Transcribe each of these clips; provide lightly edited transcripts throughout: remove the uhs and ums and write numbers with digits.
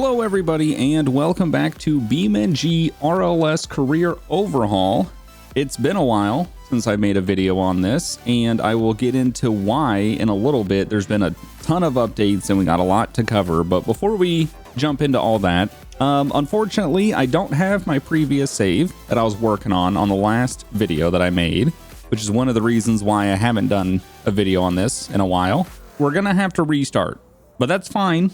Hello everybody and welcome back to BeamNG RLS Career Overhaul. It's been a while since I made a video on this, and I will get into why in a little bit. There's been a ton of updates and we got a lot to cover, but before we jump into all that, unfortunately I don't have my previous save that I was working on the last video that I made, which is one of the reasons why I haven't done a video on this in a while. We're gonna have to restart, but that's fine.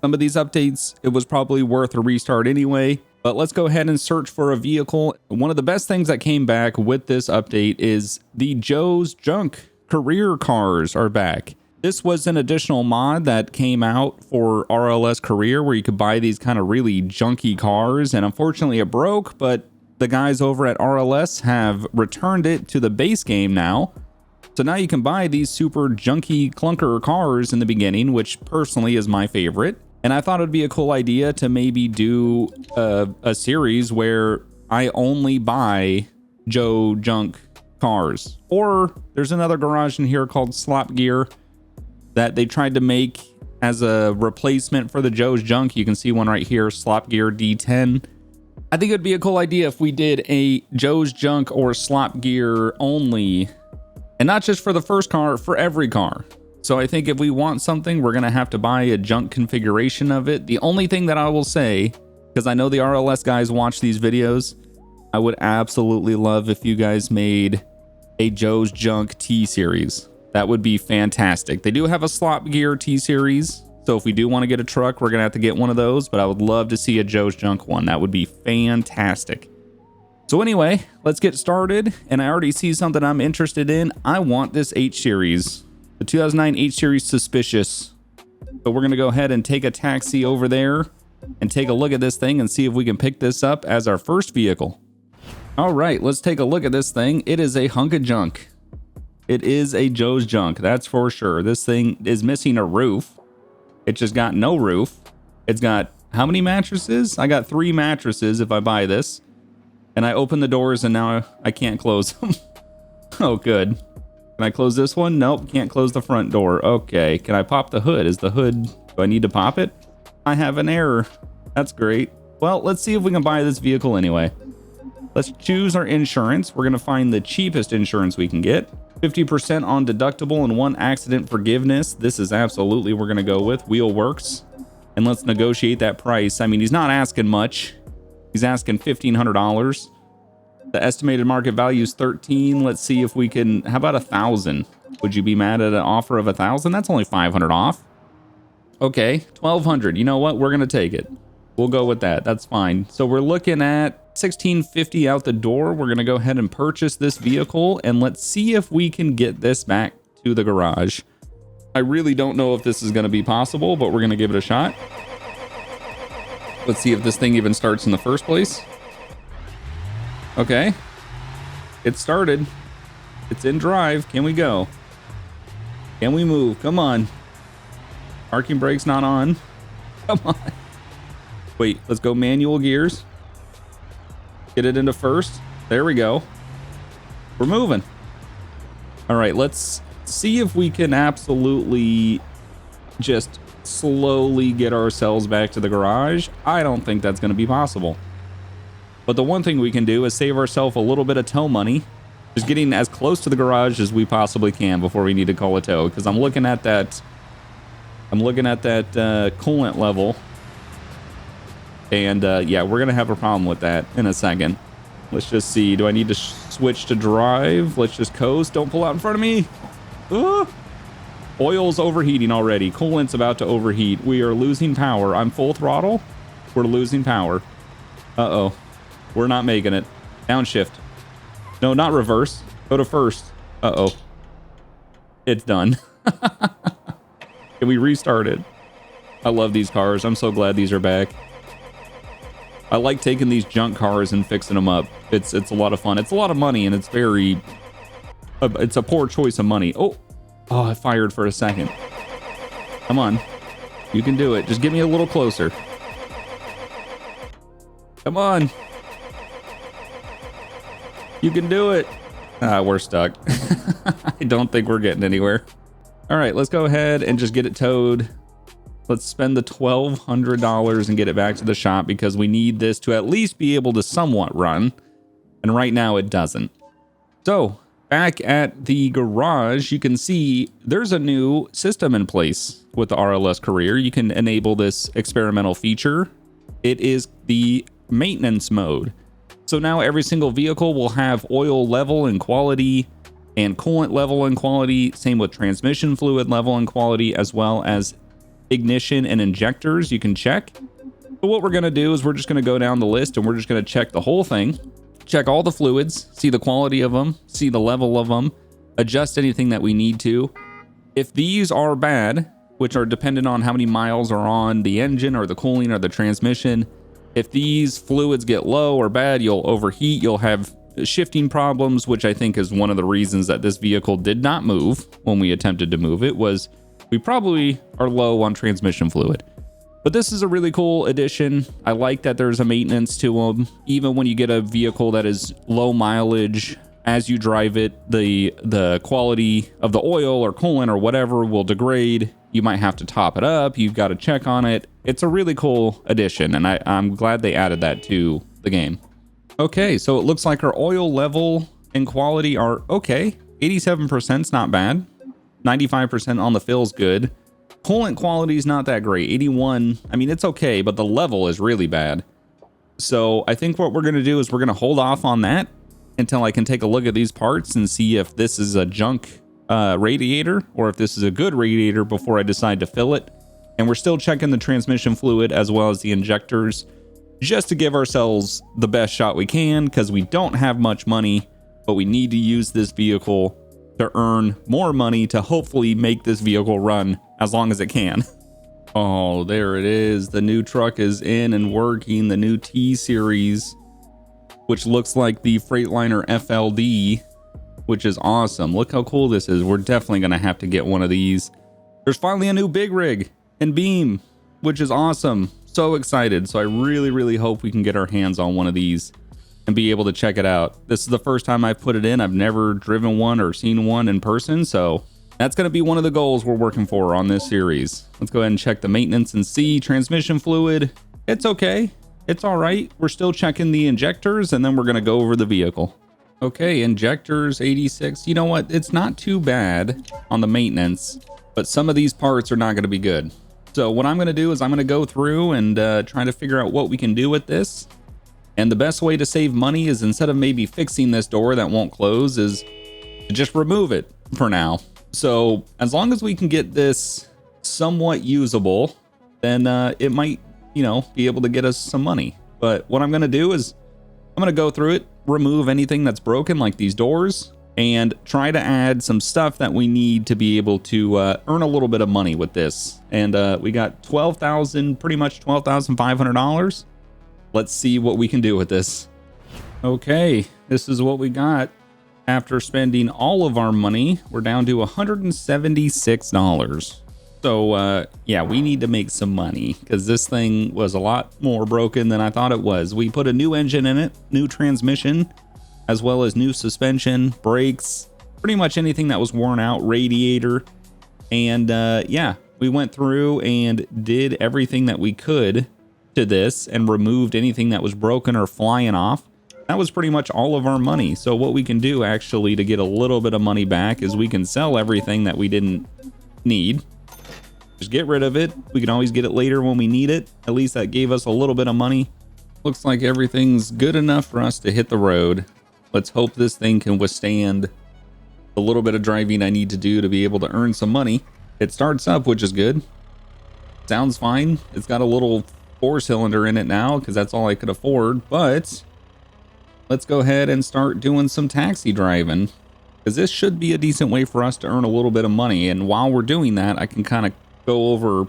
Some of these updates, it was probably worth a restart anyway, but let's go ahead and search for a vehicle. One of the best things that came back with this update is the Joe's Junk career cars are back. This was an additional mod that came out for RLS Career where you could buy these kind of really junky cars, and unfortunately it broke, but the guys over at RLS have returned it to the base game now. So now you can buy these super junky clunker cars in the beginning, which personally is my favorite. And I thought it'd be a cool idea to maybe do a series where I only buy Joe Junk cars. Or there's another garage in here called Slop Gear that they tried to make as a replacement for the Joe's Junk. You can see one right here, Slop Gear D10. I think it'd be a cool idea if we did a Joe's Junk or Slop Gear only, and not just for the first car, for every car. So I think if we want something, we're gonna have to buy a junk configuration of it. The only thing that I will say, because I know the RLS guys watch these videos, I would absolutely love if you guys made a Joe's Junk T-Series. That would be fantastic. They do have a Slop Gear T-Series, so if we do want to get a truck, we're gonna have to get one of those, but I would love to see a Joe's Junk one. That would be fantastic. So anyway, let's get started, and I already see something I'm interested in. I want this H-Series. The 2009 H-Series Suspicious. So we're gonna go ahead and take a taxi over there and take a look at this thing and see if we can pick this up as our first vehicle. All right, let's take a look at this thing. It is a hunk of junk. It is a Joe's Junk, that's for sure. This thing is missing a roof. It just got no roof. It's got how many mattresses? I got 3 mattresses if I buy this. And I open the doors and now I can't close them. Oh, good. Can I close this one? Nope, can't close the front door. Okay, can I pop the hood? Is the hood, do I need to pop it? I have an error. That's great. Well, let's see if we can buy this vehicle anyway. Let's choose our insurance. We're gonna find the cheapest insurance we can get. 50% on deductible and 1 accident forgiveness. This is absolutely we're gonna go with. Wheel Works. And let's negotiate that price. I mean, he's not asking much. He's asking $1,500. The estimated market value is 13. Let's see if we can, how about 1,000? Would you be mad at an offer of 1,000? That's only 500 off. Okay, 1,200. You know what? We're gonna take it. We'll go with that. That's fine. So we're looking at $1,650 out the door. We're gonna go ahead and purchase this vehicle, and let's see if we can get this back to the garage. I really don't know if this is gonna be possible, but we're gonna give it a shot. Let's see if this thing even starts in the first place. Okay, it started. It's in drive. Can we go? Can we move? Come on. Parking brake's not on. Come on. Wait, let's go manual gears. Get it into first. There we go. We're moving. All right, let's see if we can absolutely just slowly get ourselves back to the garage. I don't think that's going to be possible. But the one thing we can do is save ourselves a little bit of tow money, just getting as close to the garage as we possibly can before we need to call a tow. Because I'm looking at that coolant level, and yeah, we're gonna have a problem with that in a second. Let's just see. Do I need to switch to drive? Let's just coast. Don't pull out in front of me. Oil's overheating already. Coolant's about to overheat. We are losing power. I'm full throttle. We're losing power. Uh-oh. We're not making it. Downshift. No, not reverse. Go to first. Uh-oh. It's done. Can we restart it? I love these cars. I'm so glad these are back. I like taking these junk cars and fixing them up. It's a lot of fun. It's a lot of money, and it's very... it's a poor choice of money. Oh, I fired for a second. Come on. You can do it. Just get me a little closer. Come on. You can do it. We're stuck. I don't think we're getting anywhere. All right, let's go ahead and just get it towed. Let's spend the $1,200 and get it back to the shop because we need this to at least be able to somewhat run. And right now it doesn't. So back at the garage, you can see there's a new system in place with the RLS Career. You can enable this experimental feature. It is the maintenance mode. So now every single vehicle will have oil level and quality and coolant level and quality. Same with transmission fluid level and quality, as well as ignition and injectors you can check. But what we're going to do is we're just going to go down the list and we're just going to check the whole thing. Check all the fluids, see the quality of them, see the level of them, adjust anything that we need to. If these are bad, which are dependent on how many miles are on the engine or the cooling or the transmission, if these fluids get low or bad, you'll overheat, you'll have shifting problems, which I think is one of the reasons that this vehicle did not move when we attempted to move it, was we probably are low on transmission fluid. But this is a really cool addition. I like that there's a maintenance to them. Even when you get a vehicle that is low mileage, as you drive it, the quality of the oil or coolant or whatever will degrade. You might have to top it up. You've got to check on it. It's a really cool addition, and I'm glad they added that to the game. Okay, so it looks like our oil level and quality are okay. 87% is not bad. 95% on the fill is good. Coolant quality is not that great. 81, I mean, it's okay, but the level is really bad. So I think what we're going to do is we're going to hold off on that until I can take a look at these parts and see if this is a junk radiator or if this is a good radiator before I decide to fill it. And we're still checking the transmission fluid as well as the injectors just to give ourselves the best shot we can, because we don't have much money, but we need to use this vehicle to earn more money to hopefully make this vehicle run as long as it can. Oh, there it is. The new truck is in and working. The new T-Series, which looks like the Freightliner FLD, which is awesome. Look how cool this is. We're definitely going to have to get one of these. There's finally a new big rig in Beam, which is awesome. So excited. So I really, really hope we can get our hands on one of these and be able to check it out. This is the first time I've put it in. I've never driven one or seen one in person, so that's going to be one of the goals we're working for on this series. Let's go ahead and check the maintenance and see. Transmission fluid, it's okay. It's all right. We're still checking the injectors, and then we're going to go over the vehicle. Okay, injectors, 86. You know what? It's not too bad on the maintenance, but some of these parts are not going to be good. So what I'm going to do is I'm going to go through and try to figure out what we can do with this. And the best way to save money is, instead of maybe fixing this door that won't close, is to just remove it for now. So as long as we can get this somewhat usable, then it might, you know, be able to get us some money. But what I'm going to do is I'm going to go through it, remove anything that's broken like these doors, and try to add some stuff that we need to be able to earn a little bit of money with this. And we got pretty much $12,500. Let's see what we can do with this. Okay, this is what we got. After spending all of our money, we're down to $176. So yeah, we need to make some money because this thing was a lot more broken than I thought it was. We put a new engine in it, new transmission, as well as new suspension, brakes, pretty much anything that was worn out, radiator. And yeah, we went through and did everything that we could to this and removed anything that was broken or flying off. That was pretty much all of our money. So what we can do actually to get a little bit of money back is we can sell everything that we didn't need. Just get rid of it. We can always get it later when we need it. At least that gave us a little bit of money. Looks like everything's good enough for us to hit the road. Let's hope this thing can withstand a little bit of driving I need to do to be able to earn some money. It starts up, which is good. Sounds fine. It's got a little 4-cylinder in it now because that's all I could afford. But let's go ahead and start doing some taxi driving, because this should be a decent way for us to earn a little bit of money. And while we're doing that, I can kind of go over,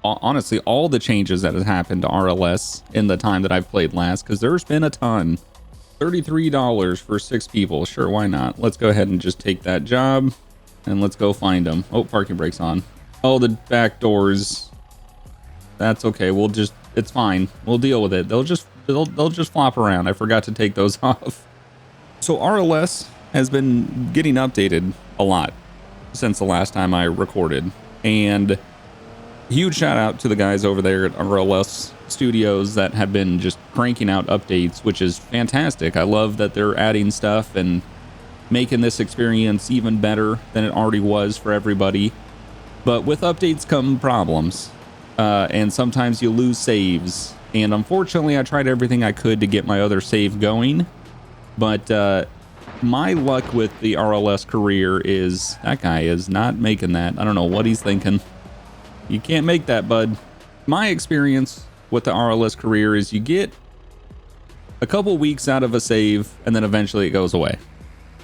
honestly, all the changes that have happened to RLS in the time that I've played last, because there's been a ton. $33 for 6 people. Sure, why not? Let's go ahead and just take that job and let's go find them. Oh, parking brake's on. Oh, the back doors. That's okay. It's fine. We'll deal with it. They'll just flop around. I forgot to take those off. So RLS has been getting updated a lot since the last time I recorded. And Huge shout out to the guys over there at RLS Studios that have been just cranking out updates, which is fantastic. I love that they're adding stuff and making this experience even better than it already was for everybody. But with updates come problems, and sometimes you lose saves. And unfortunately, I tried everything I could to get my other save going, but my luck with the RLS career is that guy is not making that. I don't know what he's thinking. You can't make that, bud. My experience with the RLS career is you get a couple weeks out of a save and then eventually it goes away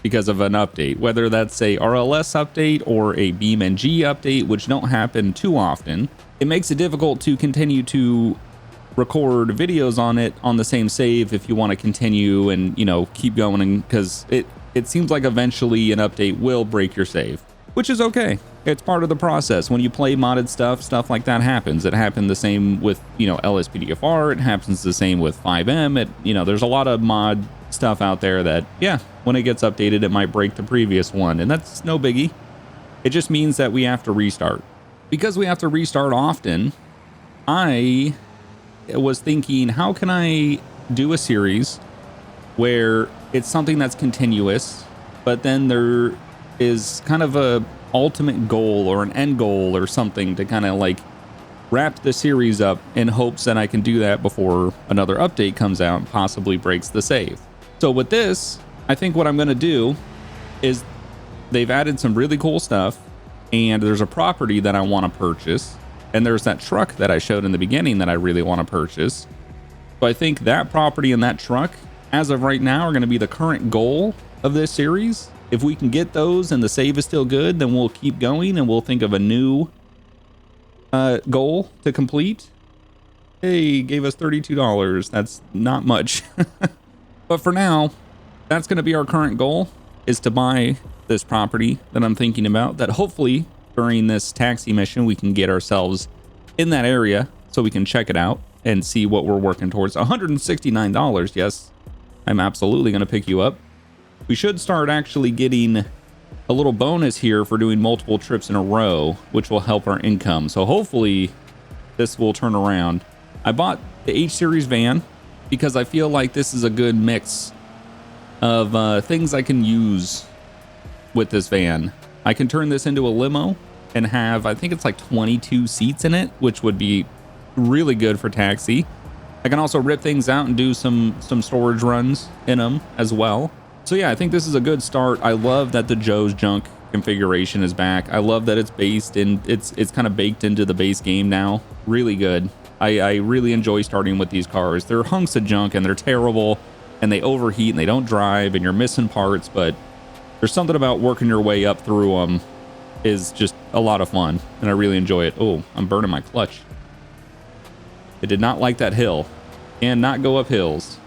because of an update, whether that's a RLS update or a BeamNG update, which don't happen too often. It makes it difficult to continue to record videos on it on the same save if you want to continue and, you know, keep going, because it seems like eventually an update will break your save, which is okay. It's part of the process. When you play modded stuff like that happens. It happened the same with, you know, LSPDFR. It happens the same with 5M. You know, there's a lot of mod stuff out there that, yeah, when it gets updated, it might break the previous one, and that's no biggie. It just means that we have to restart. Because we have to restart often, I was thinking, how can I do a series where it's something that's continuous, but then there is kind of a ultimate goal or an end goal or something to kind of like wrap the series up, in hopes that I can do that before another update comes out and possibly breaks the save. So with this, I think what I'm going to do is they've added some really cool stuff, and there's a property that I want to purchase, and there's that truck that I showed in the beginning that I really want to purchase. So I think that property and that truck, as of right now, are going to be the current goal of this series. If we can get those and the save is still good, then we'll keep going and we'll think of a new goal to complete. Hey, gave us $32. That's not much. But for now, that's going to be our current goal, is to buy this property that I'm thinking about, that hopefully during this taxi mission we can get ourselves in that area so we can check it out and see what we're working towards. $169. Yes, I'm absolutely going to pick you up. We should start actually getting a little bonus here for doing multiple trips in a row, which will help our income. So hopefully this will turn around. I bought the H-Series van because I feel like this is a good mix of things I can use with this van. I can turn this into a limo and have, I think it's like 22 seats in it, which would be really good for taxi. I can also rip things out and do some storage runs in them as well. So yeah, I think this is a good start. I love that the Joe's Junk configuration is back. I love that it's based in, it's kind of baked into the base game now. Really good. I really enjoy starting with these cars. They're hunks of junk and they're terrible and they overheat and they don't drive and you're missing parts, but there's something about working your way up through them is just a lot of fun, and I really enjoy it. Oh, I'm burning my clutch. It did not like that hill, and not go up hills.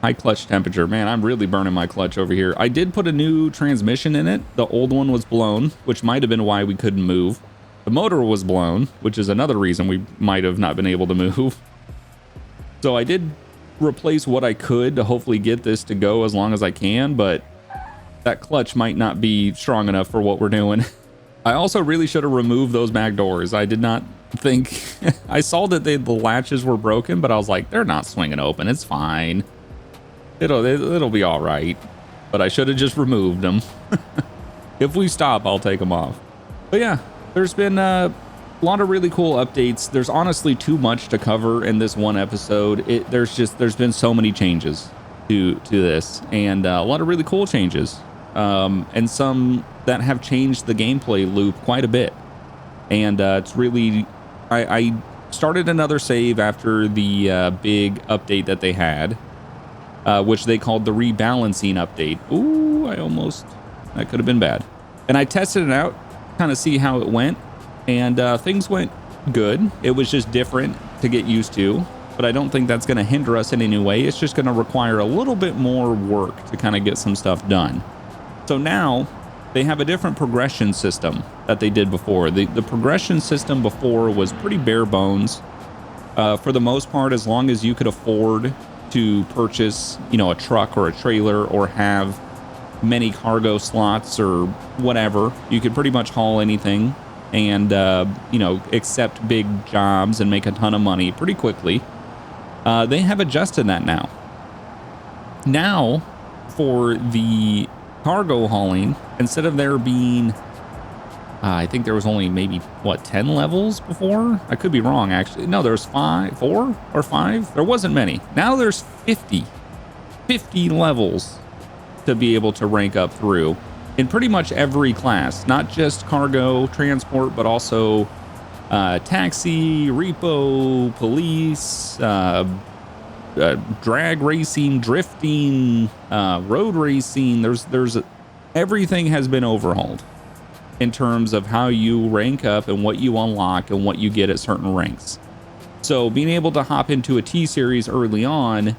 High clutch temperature. Man, I'm really burning my clutch over here. I did put a new transmission in it. The old one was blown, which might have been why we couldn't move. The motor was blown, which is another reason we might have not been able to move. So I did replace what I could to hopefully get this to go as long as I can, but that clutch might not be strong enough for what we're doing. I also really should have removed those back doors. I did not think... I saw that the latches were broken, but I was like, they're not swinging open. It's fine. It'll be all right. But I should have just removed them. If we stop, I'll take them off. But yeah, there's been a lot of really cool updates. There's honestly too much to cover in this one episode. There's been so many changes to this, and a lot of really cool changes. And some that have changed the gameplay loop quite a bit. And it's really, I started another save after the big update that they had, which they called the rebalancing update. Ooh, that could have been bad. And I tested it out, kind of see how it went, and things went good. It was just different to get used to, but I don't think that's going to hinder us in any way. It's just going to require a little bit more work to kind of get some stuff done. So now they have a different progression system that they did before. The progression system before was pretty bare bones. For the most part, as long as you could afford to purchase, a truck or a trailer or have many cargo slots or whatever, you could pretty much haul anything. and, you know, accept big jobs and make a ton of money pretty quickly. They have adjusted that now. Now, for the cargo hauling, instead of there being, I think there was only maybe, what, 10 levels before? I could be wrong, actually. No, there's 4 or 5. There wasn't many. Now there's 50 levels to be able to rank up through in pretty much every class, not just cargo transport, but also taxi, repo, police, drag racing, drifting, road racing. There's everything has been overhauled in terms of how you rank up and what you unlock and what you get at certain ranks. So being able to hop into a T series early on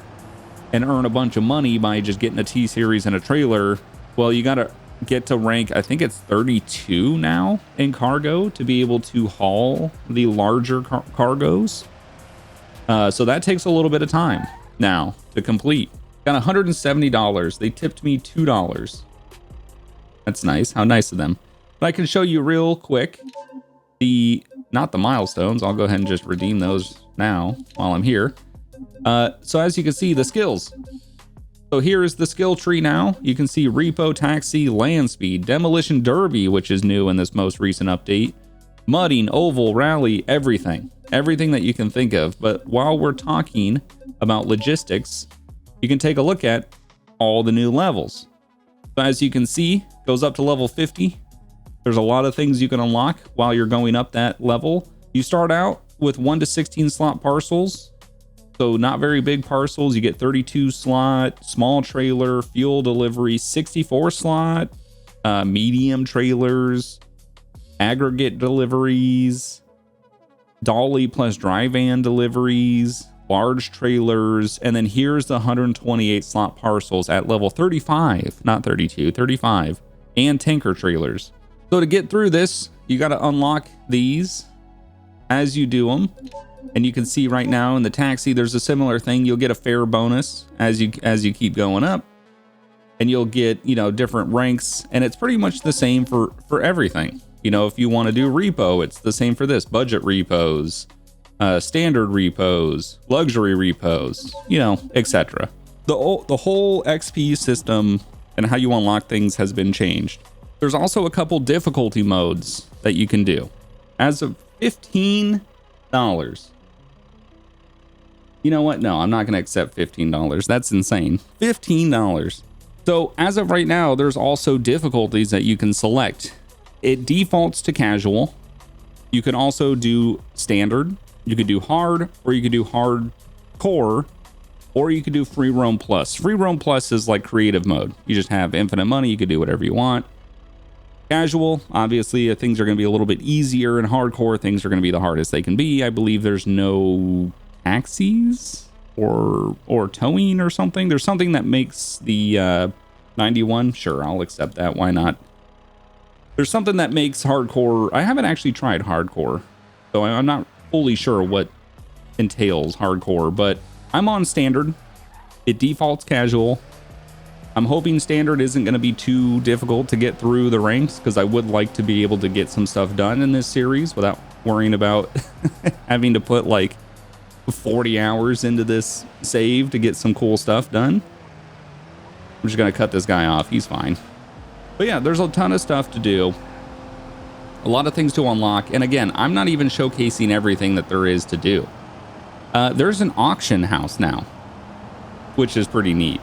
and earn a bunch of money by just getting a T series and a trailer, well, you got to get to rank, I think it's 32 now in cargo to be able to haul the larger cargoes. So that takes a little bit of time now to complete. Got $170. They tipped me $2. That's nice. How nice of them. But I can show you real quick not the milestones. I'll go ahead and just redeem those now while I'm here. So as you can see, the skills. So here is the skill tree now. You can see repo, taxi, land speed, demolition derby, which is new in this most recent update, mudding, oval, rally, everything that you can think of. But while we're talking about logistics, you can take a look at all the new levels. So as you can see, goes up to level 50. There's a lot of things you can unlock while you're going up that level. You start out with 1 to 16 slot parcels. So not very big parcels. You get 32 slot, small trailer, fuel delivery, 64 slot, medium trailers, aggregate deliveries, dolly plus dry van deliveries, large trailers, and then here's the 128 slot parcels at level 35, not 32, 35, and tanker trailers. So to get through this, you got to unlock these as you do them. And you can see right now in the taxi, there's a similar thing. You'll get a fare bonus as you keep going up, and you'll get, you know, different ranks, and it's pretty much the same for everything. You know, if you want to do repo, it's the same for this: budget repos, standard repos, luxury repos, you know, etc. The whole XP system and how you unlock things has been changed. There's also a couple difficulty modes that you can do. As of $15. You know what? No, I'm not going to accept $15. That's insane. $15. So as of right now, there's also difficulties that you can select. It defaults to casual. You can also do standard. You could do hard, or you could do hardcore, or you could do free roam plus. Free roam plus is like creative mode. You just have infinite money. You could do whatever you want. Casual, obviously, things are going to be a little bit easier, and hardcore, things are going to be the hardest they can be. I believe there's no taxis or towing or something. There's something that makes the 91. Sure, I'll accept that. Why not? There's something that makes hardcore. I haven't actually tried hardcore, so I'm not fully sure what entails hardcore, but I'm on standard. It defaults casual. I'm hoping standard isn't going to be too difficult to get through the ranks, because I would like to be able to get some stuff done in this series without worrying about having to put like 40 hours into this save to get some cool stuff done. I'm just going to cut this guy off. He's fine. But yeah, there's a ton of stuff to do. A lot of things to unlock. And again, I'm not even showcasing everything that there is to do. There's an auction house now, which is pretty neat.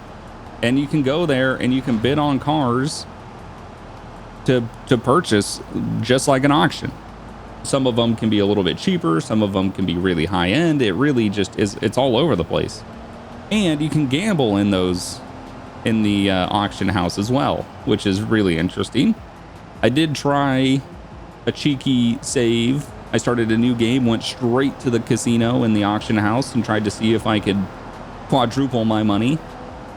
And you can go there and you can bid on cars to purchase, just like an auction. Some of them can be a little bit cheaper. Some of them can be really high end. It really just is, it's all over the place. And you can gamble in the auction house as well, which is really interesting. I did try a cheeky save. I started a new game, went straight to the casino in the auction house and tried to see if I could quadruple my money.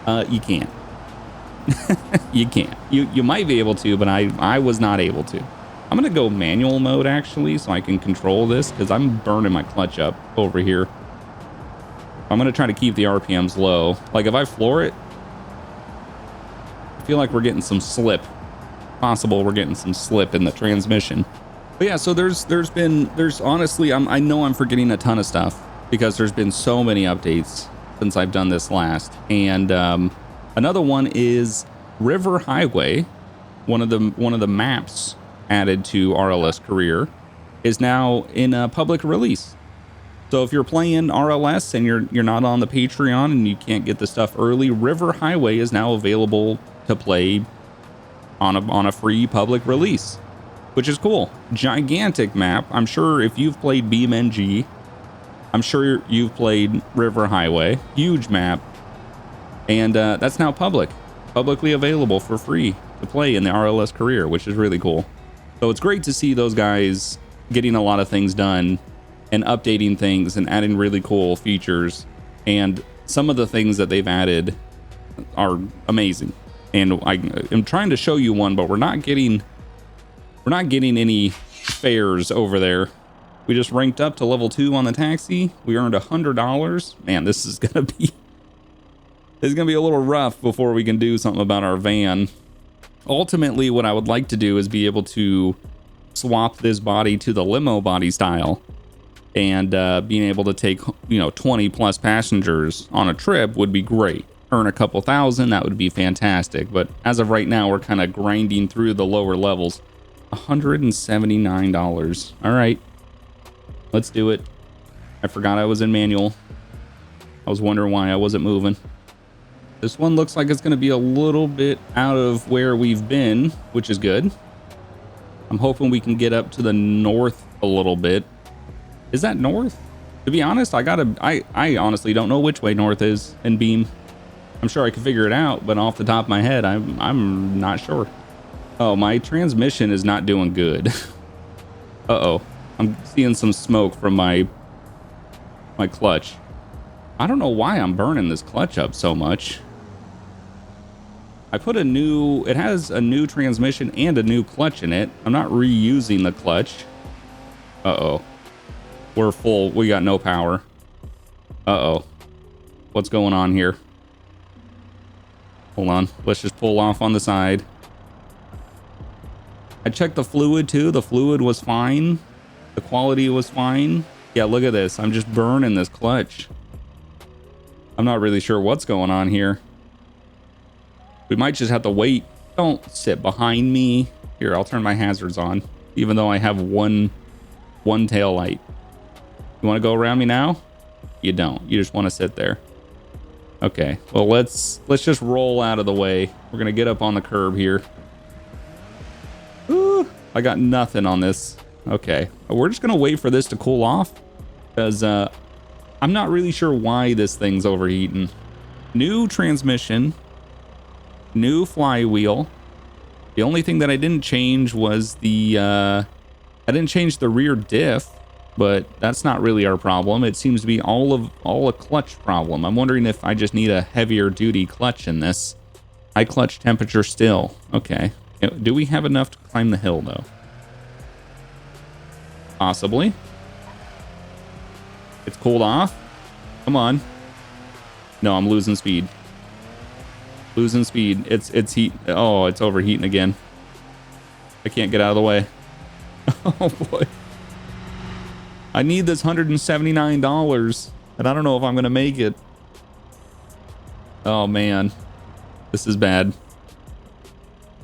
You can't. You can't. You might be able to, but I was not able to. I'm gonna go manual mode actually, so I can control this, because I'm burning my clutch up over here. I'm gonna try to keep the RPMs low. Like if I floor it, I feel like we're getting some slip. Possible we're getting some slip in the transmission. But yeah, so there's honestly, I know I'm forgetting a ton of stuff because there's been so many updates since I've done this last. And another one is River Highway, one of the maps added to RLS Career, is now in a public release. So if you're playing RLS and you're not on the Patreon and you can't get the stuff early, River Highway is now available to play on a free public release, which is cool. Gigantic map. I'm sure if you've played BeamNG, I'm sure you've played River Highway. Huge map. And that's now publicly available for free to play in the RLS Career, which is really cool. So it's great to see those guys getting a lot of things done and updating things and adding really cool features. And some of the things that they've added are amazing. And I'm trying to show you one, but we're not getting any fares over there. We just ranked up to level 2 on the taxi. We earned $100. Man, this is gonna be a little rough before we can do something about our van. Ultimately, what I would like to do is be able to swap this body to the limo body style, and being able to take 20 plus passengers on a trip would be great. Earn a couple thousand, that would be fantastic. But as of right now, we're kind of grinding through the lower levels. $179. All right, let's do it. I forgot I was in manual. I was wondering why I wasn't moving. This one looks like it's going to be a little bit out of where we've been, which is good. I'm hoping we can get up to the north a little bit. Is that north? To be honest, I honestly don't know which way north is in Beam. I'm sure I could figure it out, but off the top of my head, I'm not sure. Oh, my transmission is not doing good. Uh-oh. I'm seeing some smoke from my clutch. I don't know why I'm burning this clutch up so much. I put it has a new transmission and a new clutch in it. I'm not reusing the clutch. Uh-oh. We're full. We got no power. Uh-oh. What's going on here? Hold on. Let's just pull off on the side. I checked the fluid too. The fluid was fine. The quality was fine. Yeah, look at this. I'm just burning this clutch. I'm not really sure what's going on here. We might just have to wait. Don't sit behind me. Here, I'll turn my hazards on, even though I have one tail light. You want to go around me now? You don't. You just want to sit there. Okay. Well, let's just roll out of the way. We're gonna get up on the curb here. Ooh, I got nothing on this. Okay. We're just gonna wait for this to cool off, because I'm not really sure why this thing's overheating. New transmission. New flywheel. The only thing that I didn't change was I didn't change the rear diff, but that's not really our problem. It seems to be all a clutch problem. I'm wondering if I just need a heavier duty clutch in this. High clutch temperature still. Okay. Do we have enough to climb the hill though? Possibly. It's cooled off. Come on. No, I'm losing speed. Losing speed. It's heat. Oh, it's overheating again. I can't get out of the way. Oh boy. I need this $179, and I don't know if I'm gonna make it. Oh man, this is bad.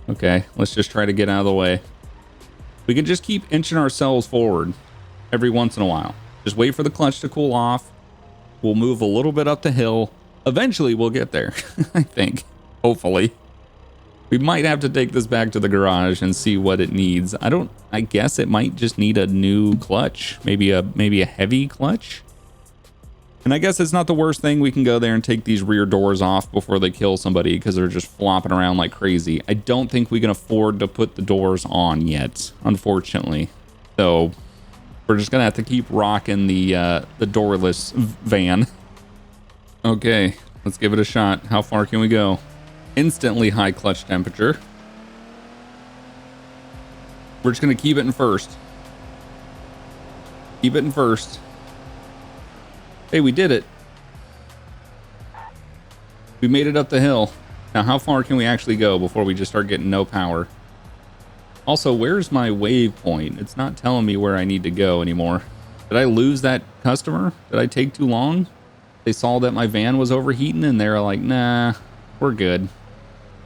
Okay, let's just try to get out of the way. We can just keep inching ourselves forward every once in a while. Just wait for the clutch to cool off. We'll move a little bit up the hill. Eventually we'll get there. I think. Hopefully. We might have to take this back to the garage and see what it needs. I guess it might just need a new clutch. Maybe a heavy clutch. And I guess it's not the worst thing. We can go there and take these rear doors off before they kill somebody, because they're just flopping around like crazy. I don't think we can afford to put the doors on yet, unfortunately. So we're just gonna have to keep rocking the doorless van. Okay, let's give it a shot. How far can we go? Instantly high clutch temperature. We're just gonna keep it in first. Keep it in first. Hey, we did it. We made it up the hill. Now, how far can we actually go before we just start getting no power? Also, where's my waypoint? It's not telling me where I need to go anymore. Did I lose that customer? Did I take too long? They saw that my van was overheating and they're like, nah, we're good.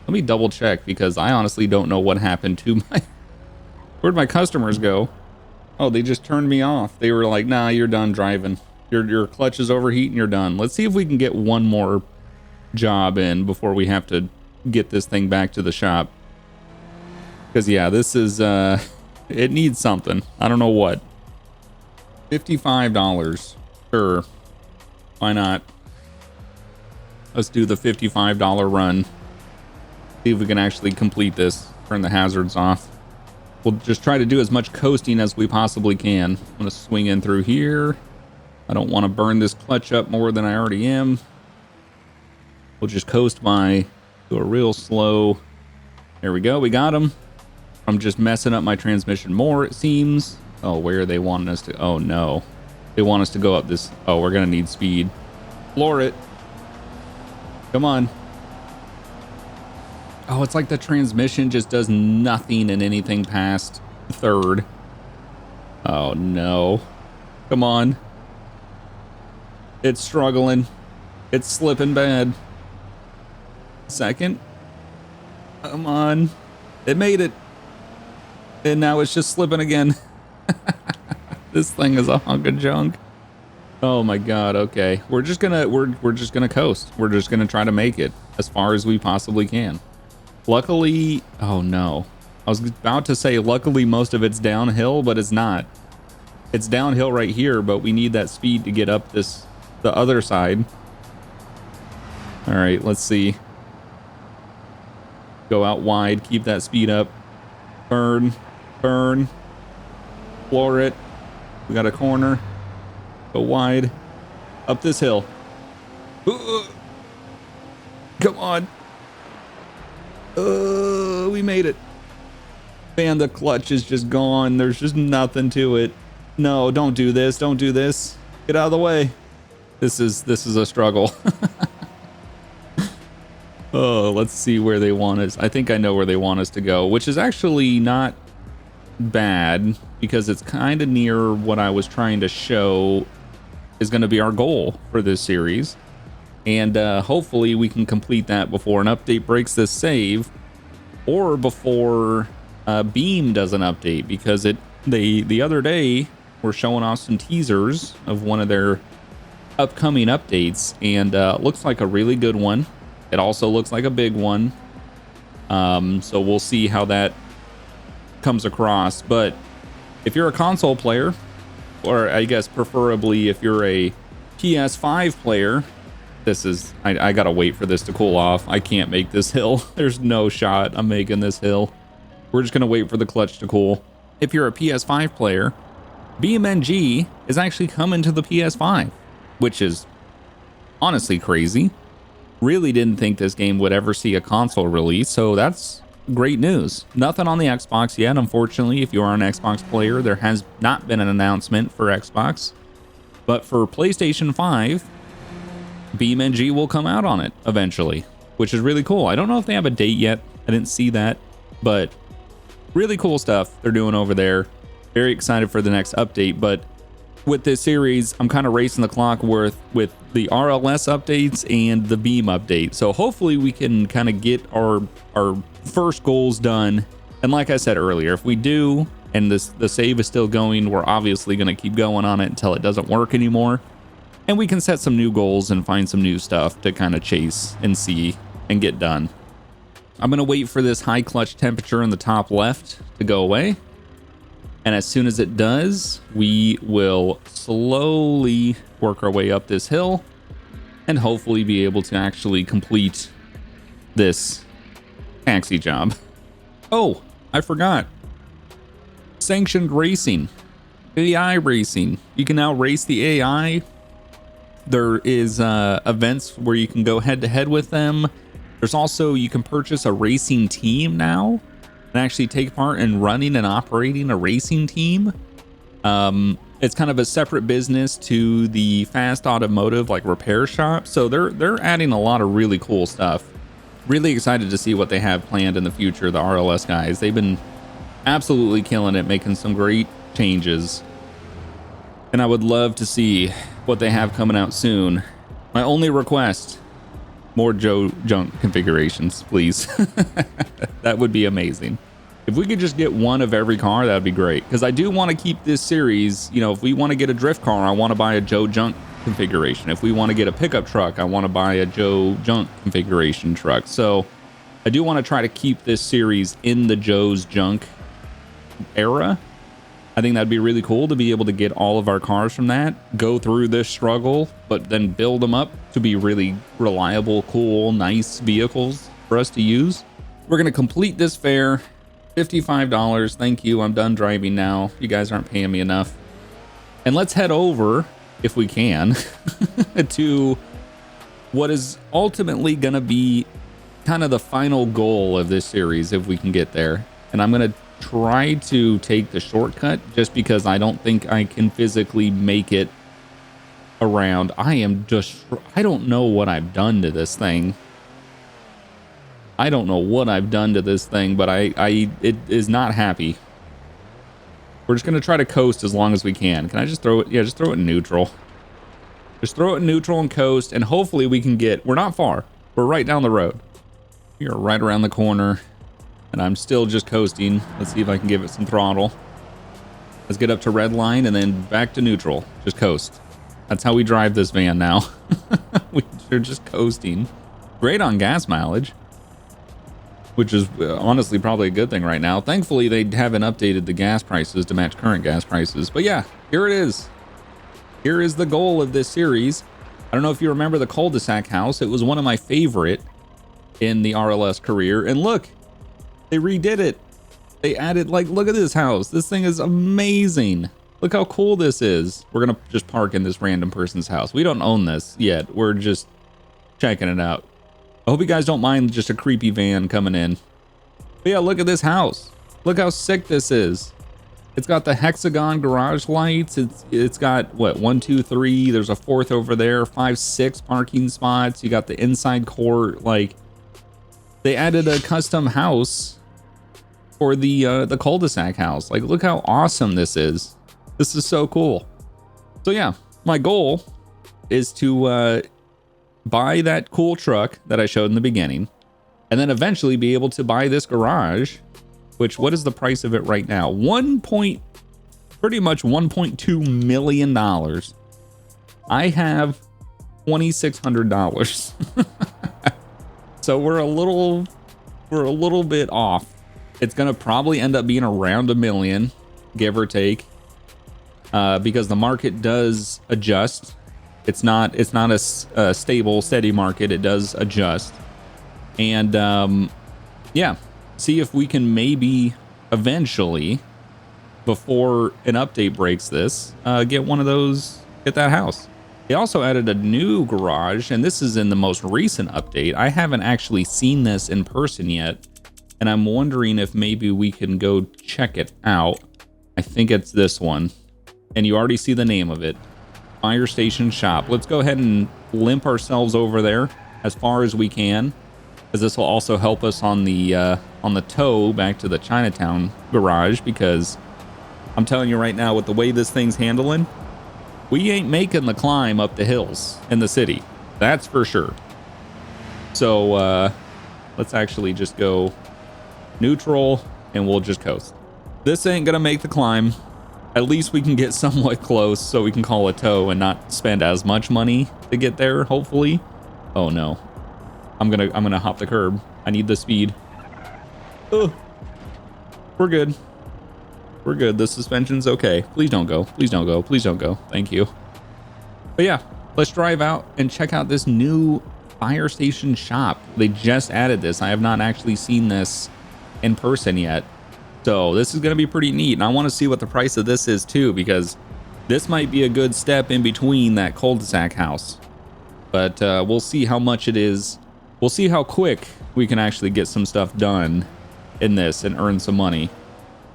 Let me double check because I honestly don't know what happened to my... Where'd my customers go? Oh, they just turned me off. They were like, nah, you're done driving. Your clutch is overheating, you're done. Let's see if we can get one more job in before we have to get this thing back to the shop. Because, yeah, this is, it needs something. I don't know what. $55. Sure. Why not? Let's do the $55 run. See if we can actually complete this. Turn the hazards off. We'll just try to do as much coasting as we possibly can. I'm going to swing in through here. I don't want to burn this clutch up more than I already am. We'll just coast by, do a real slow. There we go. We got him. I'm just messing up my transmission more, it seems. Oh, where are they wanting us to? Oh, no. They want us to go up this. Oh, we're going to need speed. Floor it. Come on. Oh, it's like the transmission just does nothing in anything past third. Oh, no. Come on. It's struggling. It's slipping bad. Second. Come on. It made it. And now it's just slipping again. This thing is a hunk of junk. Oh my god, okay. We're just gonna coast. We're just gonna try to make it as far as we possibly can. Luckily, oh no. I was about to say luckily most of it's downhill, but it's not. It's downhill right here, but we need that speed to get up the other side. All right, let's see. Go out wide, keep that speed up. Burn, burn. Floor it. We got a corner. Go wide. Up this hill. Come on. We made it. Man, the clutch is just gone. There's just nothing to it. No, don't do this. Don't do this. Get out of the way. This is a struggle. Oh, let's see where they want us. I think I know where they want us to go, which is actually not bad because it's kind of near what I was trying to show is going to be our goal for this series. And hopefully we can complete that before an update breaks this save or before Beam does an update, because the other day were showing off some teasers of one of their upcoming updates, and looks like a really good one. It also looks like a big one. So we'll see how that comes across. But if you're a console player, or I guess preferably if you're a PS5 player, this is, I gotta wait for this to cool off. I can't make this hill. There's no shot I'm making this hill. We're just gonna wait for the clutch to cool. If you're a PS5 player, BeamNG is actually coming to the PS5, which is honestly crazy. Really didn't think this game would ever see a console release, so that's great news. Nothing on the Xbox yet, unfortunately. If you are an Xbox player, there has not been an announcement for Xbox. But for PlayStation 5, BeamNG will come out on it eventually, which is really cool. I don't know if they have a date yet. I didn't see that, but really cool stuff they're doing over there. Very excited for the next update, but with this series, I'm kind of racing the clock with the RLS updates and the Beam update. So hopefully we can kind of get our first goals done. And like I said earlier, if we do, and the save is still going, we're obviously going to keep going on it until it doesn't work anymore. And we can set some new goals and find some new stuff to kind of chase and see and get done. I'm going to wait for this high clutch temperature in the top left to go away. And as soon as it does, we will slowly work our way up this hill and hopefully be able to actually complete this taxi job. Oh, I forgot. Sanctioned racing. AI racing. You can now race the AI. There is events where you can go head to head with them. There's also, you can purchase a racing team now and actually take part in running and operating a racing team. It's kind of a separate business to the fast automotive like repair shop. So they're adding a lot of really cool stuff. Really excited to see what they have planned in the future. The RLS guys, they've been Absolutely killing it, making some great changes. And I would love to see what they have coming out soon. My only request, more Joe junk configurations, please. That would be amazing. If we could just get one of every car, that'd be great. Because I do want to keep this series, you know, if we want to get a drift car, I want to buy a Joe junk configuration. If we want to get a pickup truck, I want to buy a Joe junk configuration truck. So I do want to try to keep this series in the Joe's junk era. I think that'd be really cool to be able to get all of our cars from that, go through this struggle, but then build them up to be really reliable, cool, nice vehicles for us to use. We're going to complete this fair. $55. Thank you. I'm done driving now. You guys aren't paying me enough. And let's head over, if we can, to what is ultimately going to be kind of the final goal of this series, if we can get there. And I'm going to try to take the shortcut just because I don't think I can physically make it around. I don't know what I've done to this thing. I don't know what I've done to this thing, but it is not happy. We're just going to try to coast as long as we can. Can I just throw it? Yeah, just throw it in neutral. Just throw it in neutral and coast, and hopefully we can get... We're not far. We're right down the road. We are right around the corner, and I'm still just coasting. Let's see if I can give it some throttle. Let's get up to red line and then back to neutral. Just coast. That's how we drive this van now. We're just coasting. Great on gas mileage, which is honestly probably a good thing right now. Thankfully, they haven't updated the gas prices to match current gas prices. But yeah, here it is. Here is the goal of this series. I don't know if you remember the cul-de-sac house. It was one of my favorite in the RLS career. And look, they redid it. They added, like, look at this house. This thing is amazing. Look how cool this is. We're going to just park in this random person's house. We don't own this yet. We're just checking it out. I hope you guys don't mind just a creepy van coming in. But yeah, look at this house. Look how sick this is. It's got the hexagon garage lights. It's got, what, 1, 2, 3. There's a fourth over there. 5, 6 parking spots. You got the inside court. Like, they added a custom house for the cul-de-sac house. Like, look how awesome this is. This is so cool. So yeah, my goal is to buy that cool truck that I showed in the beginning, and then eventually be able to buy this garage, which, what is the price of it right now? Pretty much $1.2 million. I have $2,600. So we're a little bit off. It's gonna probably end up being around $1 million, give or take, because the market does adjust. It's not a stable, steady market. It does adjust. And yeah, see if we can maybe eventually, before an update breaks this, get one of those, get that house. They also added a new garage, and this is in the most recent update. I haven't actually seen this in person yet, and I'm wondering if maybe we can go check it out. I think it's this one, and you already see the name of it. Fire Station Shop. Let's go ahead and limp ourselves over there as far as we can, because this will also help us on the tow back to the Chinatown garage, because I'm telling you right now, with the way this thing's handling, we ain't making the climb up the hills in the city. That's for sure. So let's actually just go neutral and we'll just coast. This ain't gonna make the climb. At least we can get somewhat close so we can call a tow and not spend as much money to get there, hopefully. Oh no. I'm gonna hop the curb. I need the speed. Oh, we're good. We're good. The suspension's okay. Please don't go. Please don't go. Please don't go. Thank you. But yeah, let's drive out and check out this new Fire Station Shop. They just added this. I have not actually seen this in person yet. So this is going to be pretty neat. And I want to see what the price of this is too, because this might be a good step in between that cul-de-sac house. But we'll see how much it is. We'll see how quick we can actually get some stuff done in this and earn some money.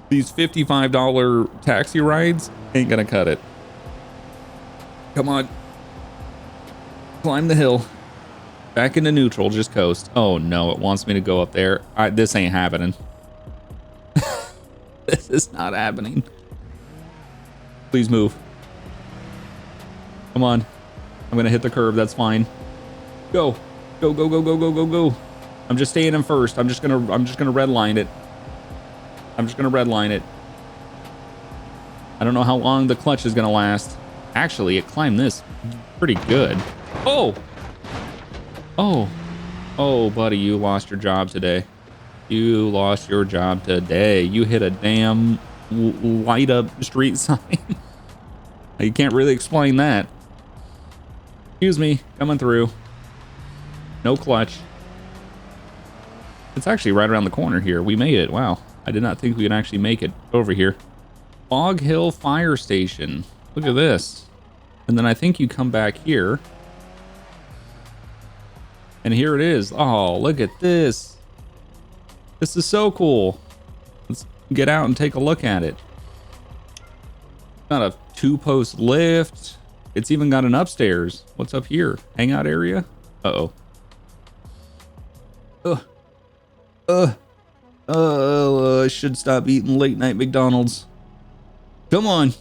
These $55 taxi rides ain't gonna cut it. Come on. Climb the hill. Back into neutral, just coast. Oh no, it wants me to go up there. This ain't happening. This is not happening. Please move. Come on. I'm gonna hit the curb. That's fine. Go. Go, go, go, go, go, go, go. I'm just staying in first. I'm just gonna red line it. I'm just gonna red line it. I don't know how long the clutch is gonna last. Actually, it climbed this pretty good. Oh! Oh. Oh, buddy, you lost your job today. You lost your job today. You hit a damn light up street sign. You can't really explain that. Excuse me, coming through. No clutch. It's actually right around the corner here. We made it. Wow. I did not think we could actually make it over here. Fog Hill Fire Station. Look at this. And then I think you come back here. And here it is. Oh, look at this. This is so cool. Let's get out and take a look at it. Got a 2-post lift. It's even got an upstairs. What's up here? Hangout area? Uh-oh. I should stop eating late night McDonald's. Come on.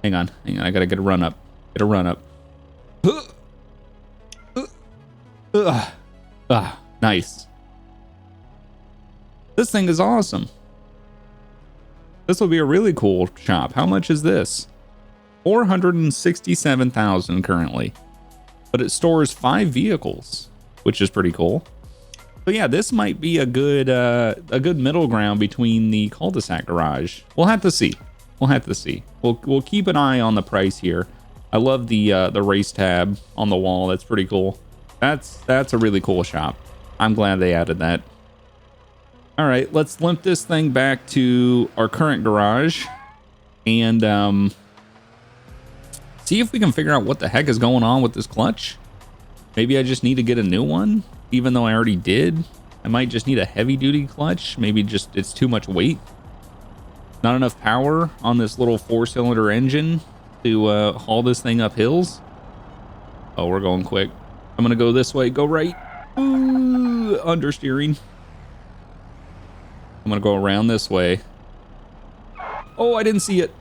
Hang on. I gotta get a run up. Get a run up. Nice. This thing is awesome. This will be a really cool shop. How much is this? 467,000 currently. But it stores 5 vehicles, which is pretty cool. So yeah, this might be a good middle ground between the cul-de-sac garage. We'll have to see. We'll have to see. We'll keep an eye on the price here. I love the race tab on the wall. That's pretty cool. That's a really cool shop. I'm glad they added that. All right, let's limp this thing back to our current garage and see if we can figure out what the heck is going on with this clutch. Maybe I just need to get a new one, even though I already did. I might just need a heavy duty clutch. Maybe just it's too much weight. Not enough power on this little 4-cylinder engine to haul this thing up hills. Oh, we're going quick. I'm gonna go this way, go right. Ooh, understeering. I'm gonna go around this way. Oh, I didn't see it.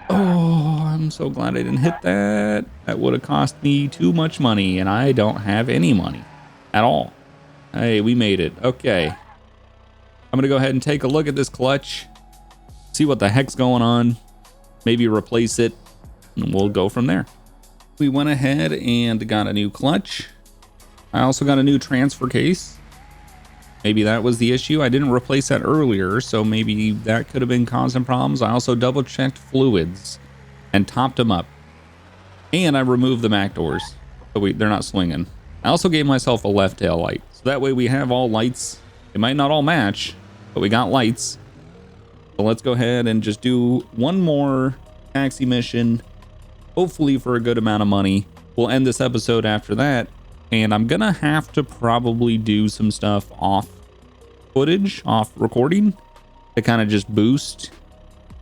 Oh, I'm so glad I didn't hit that. That would have cost me too much money, and I don't have any money at all. Hey, we made it. Okay. I'm gonna go ahead and take a look at this clutch, see what the heck's going on, maybe replace it, and we'll go from there. We went ahead and got a new clutch. I also got a new transfer case. Maybe that was the issue. I didn't replace that earlier, so maybe that could have been causing problems. I also double checked fluids and topped them up. And I removed the Mac doors, so they're not swinging. I also gave myself a left tail light, so that way we have all lights. It might not all match, but we got lights. So let's go ahead and just do one more taxi mission, hopefully for a good amount of money. We'll end this episode after that. And I'm gonna have to probably do some stuff off footage, off recording, to kind of just boost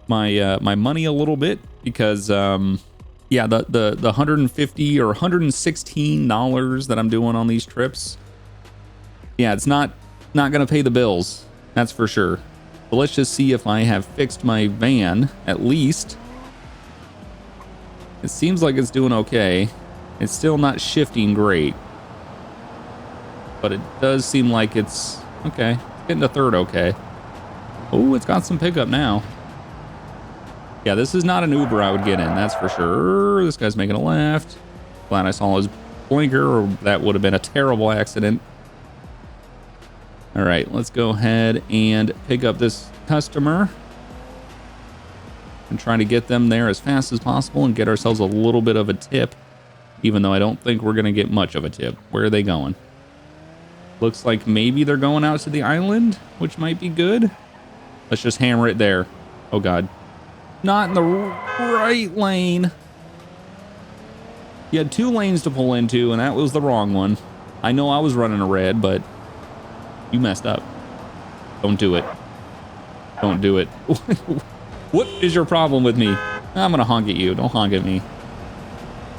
my my money a little bit, because yeah, the $150 or $116 that I'm doing on these trips, yeah, it's not gonna pay the bills, that's for sure. But let's just see if I have fixed my van at least. It seems like it's doing okay. It's still not shifting great, but it does seem like it's okay. It's getting to third okay. Oh, it's got some pickup now. Yeah, this is not an Uber I would get in, that's for sure. This guy's making a left. Glad I saw his blinker, or that would have been a terrible accident. All right, let's go ahead and pick up this customer and try to get them there as fast as possible and get ourselves a little bit of a tip, even though I don't think we're gonna get much of a tip. Where are they going? Looks like maybe they're going out to the island, which might be good. Let's just hammer it there. Oh God. Not in the right lane. You had 2 lanes to pull into, and that was the wrong one. I know I was running a red, but you messed up. Don't do it. Don't do it. What is your problem with me? I'm gonna honk at you. Don't honk at me.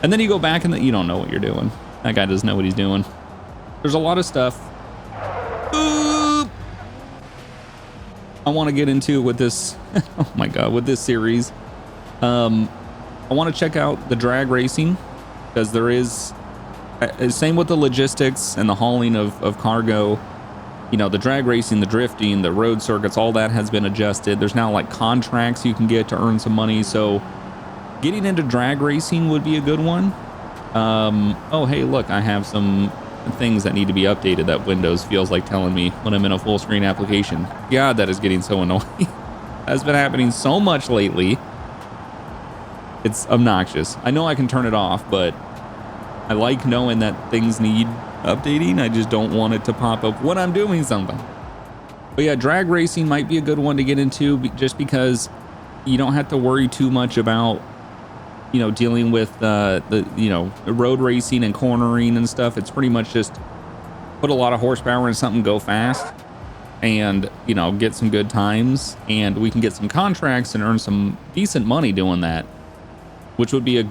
And then you go back and you don't know what you're doing. That guy doesn't know what he's doing. There's a lot of stuff. Oop. I want to get into with this. Oh my God, with this series. I want to check out the drag racing, because there is same with the logistics and the hauling of cargo. You know, the drag racing, the drifting, the road circuits, all that has been adjusted. There's now like contracts you can get to earn some money. So getting into drag racing would be a good one. Oh, hey, look, I have some things that need to be updated that Windows feels like telling me when I'm in a full screen application. God, that is getting so annoying. That's been happening so much lately. It's obnoxious. I know I can turn it off, but I like knowing that things need updating. I just don't want it to pop up when I'm doing something. But yeah, drag racing might be a good one to get into, just because you don't have to worry too much about, you know, dealing with the you know, road racing and cornering and stuff. It's pretty much just put a lot of horsepower in something, go fast, and, you know, get some good times, and we can get some contracts and earn some decent money doing that, which would be a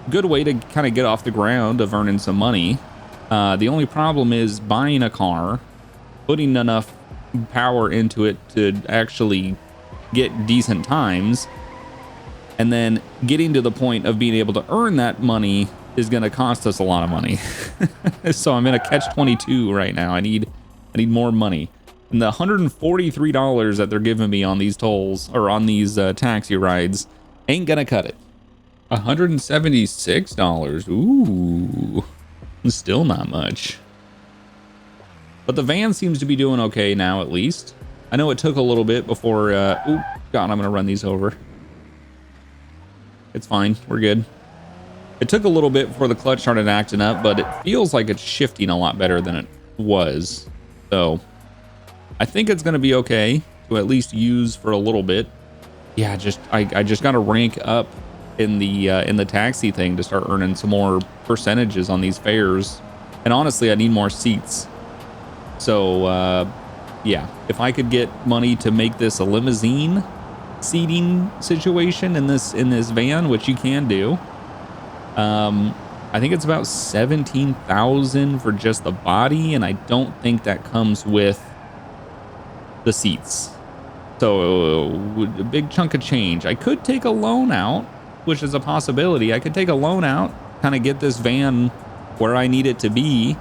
good way to kind of get off the ground of earning some money. The only problem is buying a car, putting enough power into it to actually get decent times, and then getting to the point of being able to earn that money is going to cost us a lot of money. So I'm in a catch-22 right now. I need more money. And the $143 that they're giving me on these tolls, or on these taxi rides, ain't gonna cut it. $176. Ooh, still not much. But the van seems to be doing okay now, at least. I know it took a little bit before. Ooh, God, I'm gonna run these over. It's fine, we're good. It took a little bit before the clutch started acting up, but it feels like it's shifting a lot better than it was. So I think it's gonna be okay to at least use for a little bit. Yeah, I just gotta rank up in the taxi thing to start earning some more percentages on these fares. And honestly, I need more seats. So yeah, if I could get money to make this a limousine seating situation in this van, which you can do, I think it's about 17,000 for just the body, and I don't think that comes with the seats. So a big chunk of change. I could take a loan out, which is a possibility. I could take a loan out, kind of get this van where I need it to be,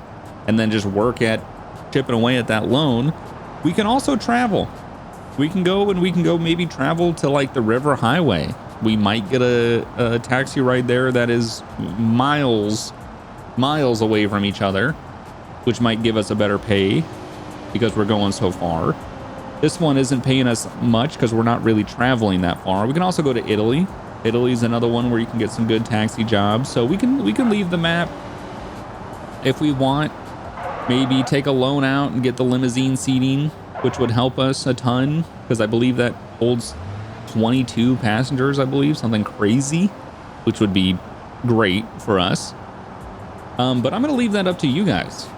and then just work at chipping away at that loan. We can also travel. We can go maybe travel to like the River Highway. We might get a taxi ride there that is miles away from each other, which might give us a better pay because we're going so far. This one isn't paying us much because we're not really traveling that far. We can also go to Italy. Italy's another one where you can get some good taxi jobs. So we can leave the map if we want. Maybe take a loan out and get the limousine seating, which would help us a ton, because I believe that holds 22 passengers, I believe, something crazy, which would be great for us. But I'm going to leave that up to you guys.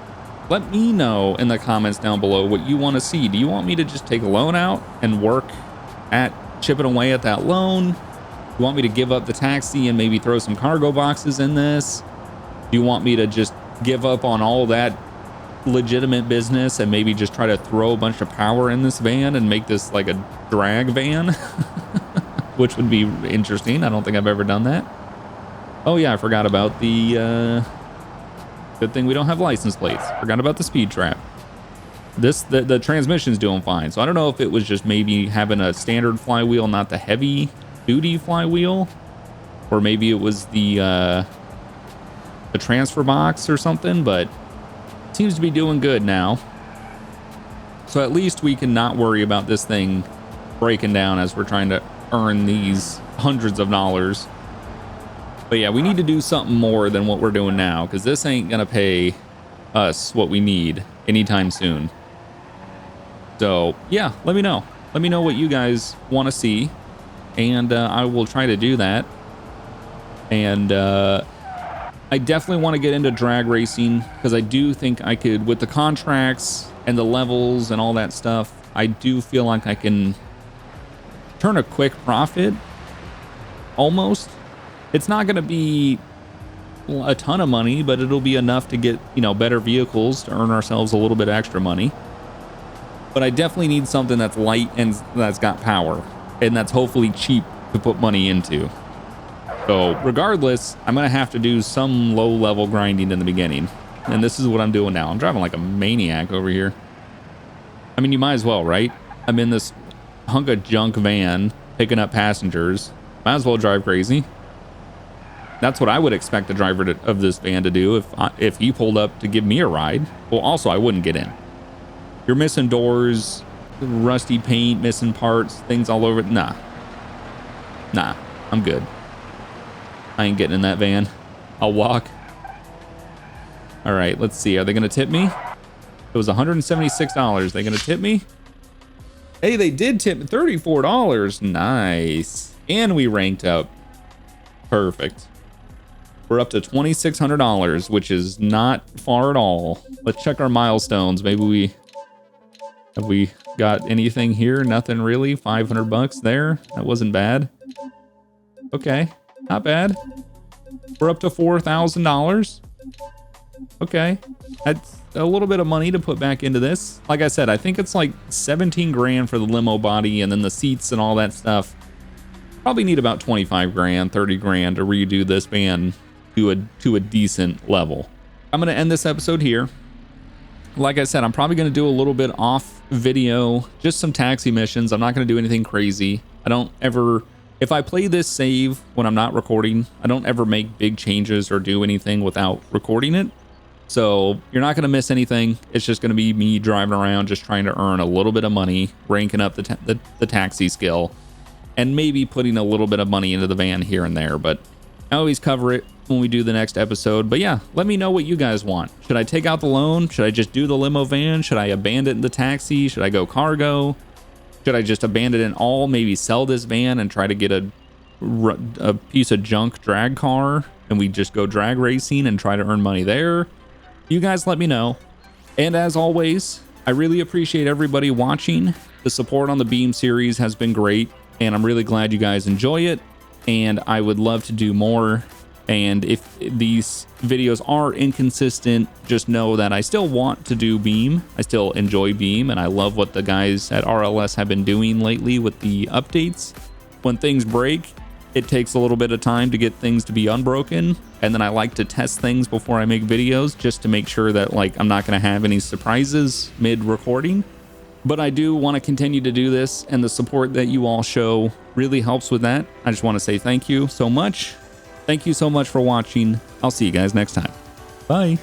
Let me know in the comments down below what you want to see. Do you want me to just take a loan out and work at chipping away at that loan? Do you want me to give up the taxi and maybe throw some cargo boxes in this? Do you want me to just give up on all that legitimate business and maybe just try to throw a bunch of power in this van and make this like a drag van? Which would be interesting. I don't think I've ever done that. Oh yeah, I forgot about the good thing we don't have license plates. Forgot about the speed trap. The transmission's doing fine, so I don't know if it was just maybe having a standard flywheel, not the heavy duty flywheel, or maybe it was the transfer box or something, but it seems to be doing good now. So at least we can not worry about this thing breaking down as we're trying to earn these hundreds of dollars. But yeah, we need to do something more than what we're doing now, because this ain't gonna pay us what we need anytime soon. So yeah, let me know. Let me know what you guys want to see, and I will try to do that. And I definitely want to get into drag racing, because I do think I could, with the contracts and the levels and all that stuff, I do feel like I can turn a quick profit, almost. It's not going to be a ton of money, but it'll be enough to get, you know, better vehicles to earn ourselves a little bit extra money. but I definitely need something that's light and that's got power, and that's hopefully cheap to put money into. So regardless, I'm gonna have to do some low level grinding in the beginning, and this is what I'm doing now. I'm driving like a maniac over here. I mean, you might as well, right? I'm in this hunk of junk van picking up passengers. Might as well drive crazy. That's what I would expect the driver of this van to do if he pulled up to give me a ride. Well, also, I wouldn't get in. You're missing doors, rusty paint, missing parts, things all over. Nah, I'm good. I ain't getting in that van. I'll walk. All right, let's see. Are they gonna tip me? It was $176. They gonna tip me? Hey, they did tip me $34. Nice. And we ranked up. Perfect. We're up to $2,600, which is not far at all. Let's check our milestones. Maybe have we got anything here? Nothing really. 500 bucks there. That wasn't bad. Okay, not bad. We're up to $4,000. Okay, that's a little bit of money to put back into this. Like I said, I think it's like 17 grand for the limo body and then the seats and all that stuff. Probably need about 25 grand, 30 grand to redo this van to a decent level. I'm gonna end this episode here. Like I said, I'm probably gonna do a little bit off video, just some taxi missions. I'm not gonna do anything crazy. I don't ever, if I play this save when I'm not recording, I don't ever make big changes or do anything without recording it. So you're not going to miss anything. It's just going to be me driving around, just trying to earn a little bit of money, ranking up the taxi skill, and maybe putting a little bit of money into the van here and there. But I always cover it when we do the next episode. But yeah, let me know what you guys want. Should I take out the loan? Should I just do the limo van? Should I abandon the taxi? Should I go cargo? Should I just abandon it all? Maybe sell this van and try to get a piece of junk drag car and we just go drag racing and try to earn money there? You guys let me know. And as always, I really appreciate everybody watching. The support on the Beam series has been great, and I'm really glad you guys enjoy it, and I would love to do more. And if these videos are inconsistent, just know that I still want to do Beam. I still enjoy Beam, and I love what the guys at RLS have been doing lately with the updates. When things break, it takes a little bit of time to get things to be unbroken, and then I like to test things before I make videos just to make sure that like I'm not going to have any surprises mid-recording. But I do want to continue to do this, and the support that you all show really helps with that. I just want to say thank you so much. Thank you so much for watching. I'll see you guys next time. Bye.